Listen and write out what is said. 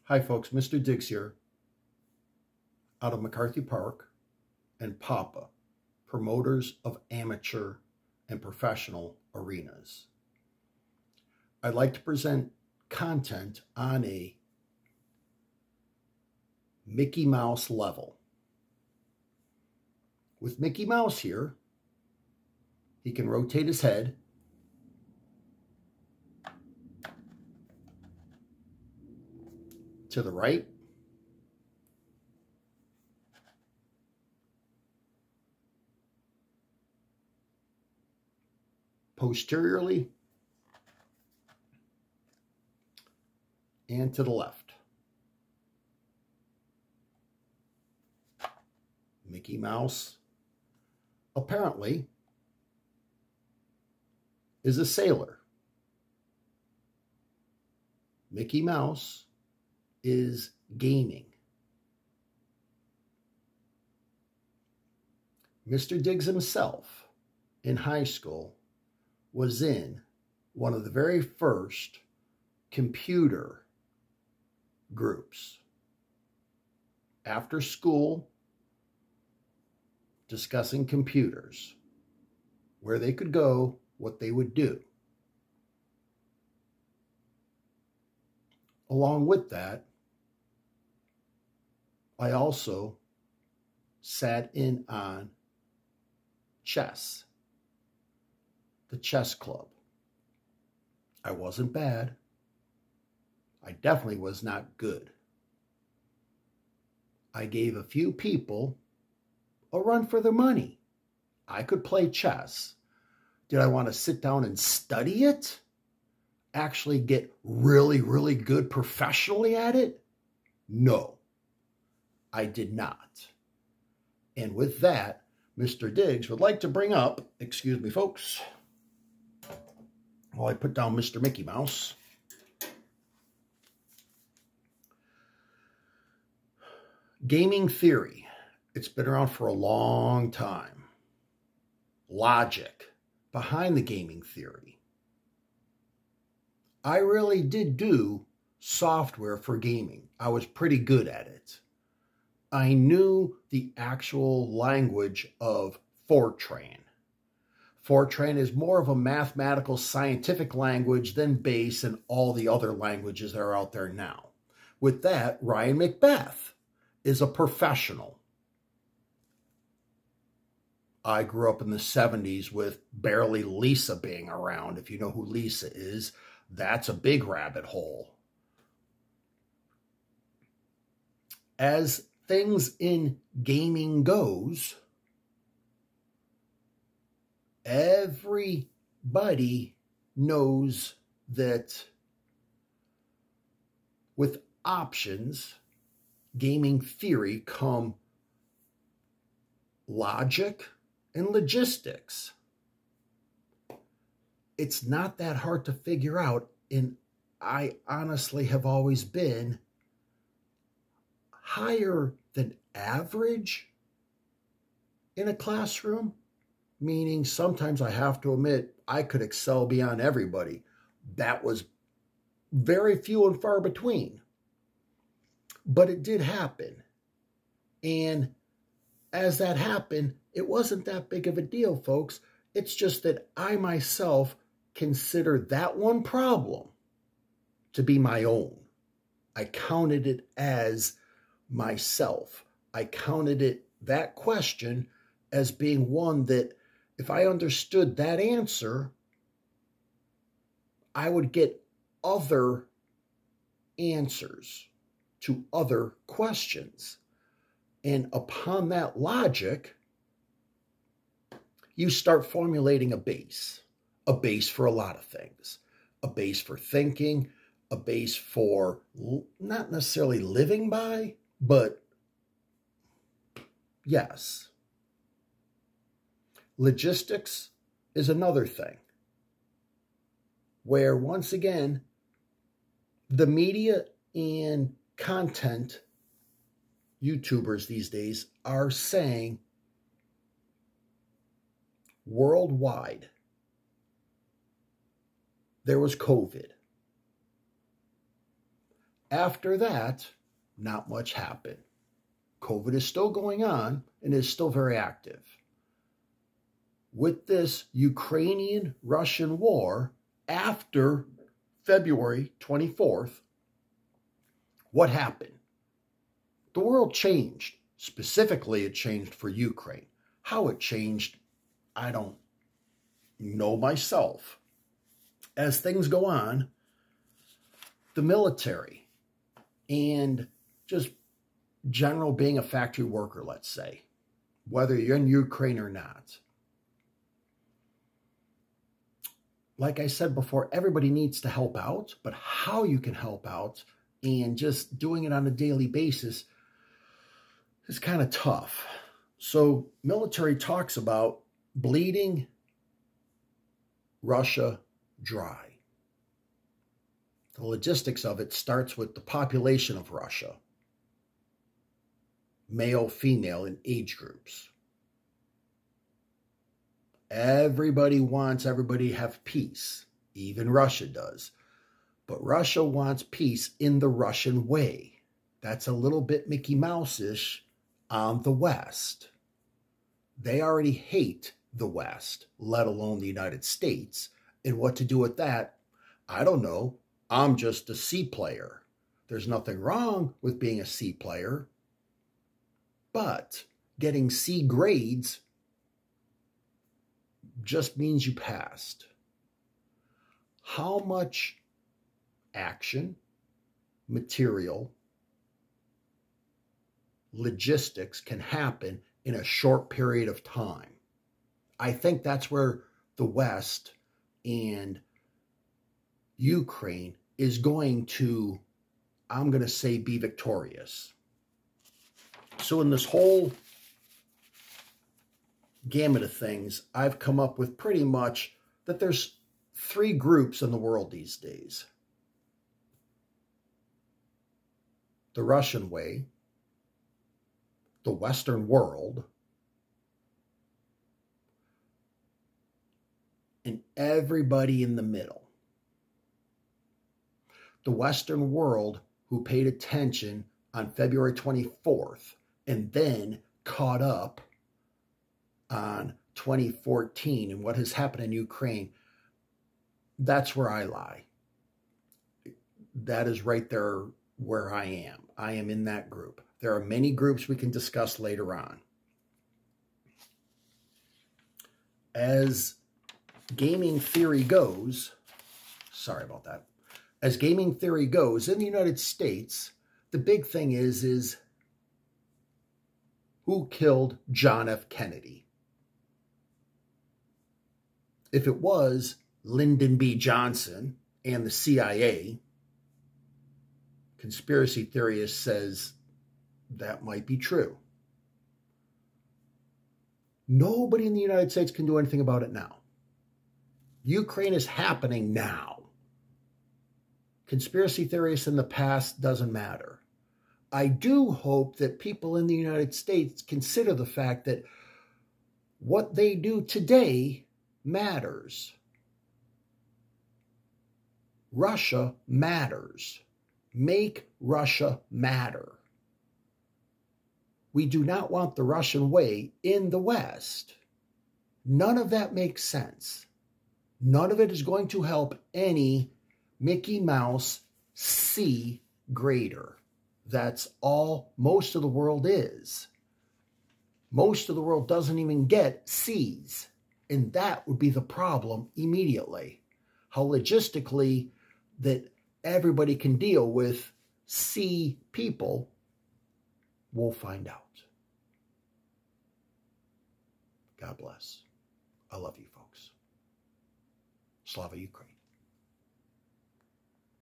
Hi folks, Mr. Diggs here out of McCarthy Park and Papa, promoters of amateur and professional arenas. I'd like to present content on a Mickey Mouse level. With Mickey Mouse here, he can rotate his head to the right, posteriorly, and to the left. Mickey Mouse apparently is a sailor. Mickey Mouse is gaming. Mr. Diggs himself in high school was in one of the very first computer groups. After school, discussing computers, where they could go, what they would do. Along with that, I also sat in on chess, the chess club. I wasn't bad. I definitely was not good. I gave a few people a run for their money. I could play chess. Did I want to sit down and study it? Actually get really, really good professionally at it? No, I did not. And with that, Mr. Diggs would like to bring up, excuse me, folks, while I put down Mr. Mickey Mouse, gaming theory. It's been around for a long time. Logic behind the gaming theory. I really did do software for gaming. I was pretty good at it. I knew the actual language of Fortran. Fortran is more of a mathematical, scientific language than base and all the other languages that are out there now. With that, Ryan Macbeth is a professional. I grew up in the 70s with barely Lisa being around. If you know who Lisa is, that's a big rabbit hole. As things in gaming goes, everybody knows that with options, gaming theory come logic and logistics. It's not that hard to figure out, and I honestly have always been higher than average in a classroom, meaning sometimes I have to admit I could excel beyond everybody. That was very few and far between, but it did happen. And as that happened, it wasn't that big of a deal, folks. It's just that I myself consider that one problem to be my own. I counted it as myself. I counted it, that question, as being one that if I understood that answer, I would get other answers to other questions. And upon that logic, you start formulating a base for a lot of things, a base for thinking, a base for not necessarily living by, but yes. Logistics is another thing where, once again, the media and content YouTubers these days are saying worldwide there was COVID. After that, not much happened. COVID is still going on and is still very active. With this Ukrainian-Russian war after February 24th, what happened? The world changed. Specifically, it changed for Ukraine. How it changed, I don't know myself. As things go on, the military and just general being a factory worker, let's say, whether you're in Ukraine or not. Like I said before, everybody needs to help out, but how you can help out and just doing it on a daily basis is kind of tough. So military talks about bleeding Russia dry. The logistics of it starts with the population of Russia, male, female, and age groups. Everybody wants everybody to have peace. Even Russia does. But Russia wants peace in the Russian way. That's a little bit Mickey Mouse-ish on the West. They already hate the West, let alone the United States. And what to do with that, I don't know. I'm just a C player. There's nothing wrong with being a C player. But getting C grades just means you passed. How much action, material, logistics can happen in a short period of time? I think that's where the West and Ukraine is going to, I'm going to say, be victorious. So in this whole gamut of things, I've come up with pretty much that there's three groups in the world these days. The Russian way, the Western world, and everybody in the middle. The Western world, who paid attention on February 24th and then caught up on 2014 and what has happened in Ukraine, that's where I lie. That is right there where I am. I am in that group. There are many groups we can discuss later on. As gaming theory goes, sorry about that. As gaming theory goes, in the United States, the big thing is who killed John F. Kennedy? If it was Lyndon B. Johnson and the CIA, conspiracy theorist says that might be true. Nobody in the United States can do anything about it now. Ukraine is happening now. Conspiracy theorists in the past doesn't matter. I do hope that people in the United States consider the fact that what they do today matters. Russia matters. Make Russia matter. We do not want the Russian way in the West. None of that makes sense. None of it is going to help any Mickey Mouse C grader. That's all most of the world is. Most of the world doesn't even get C's. And that would be the problem immediately. How logistically that everybody can deal with C people, we'll find out. God bless. I love you folks. Slava Ukraine.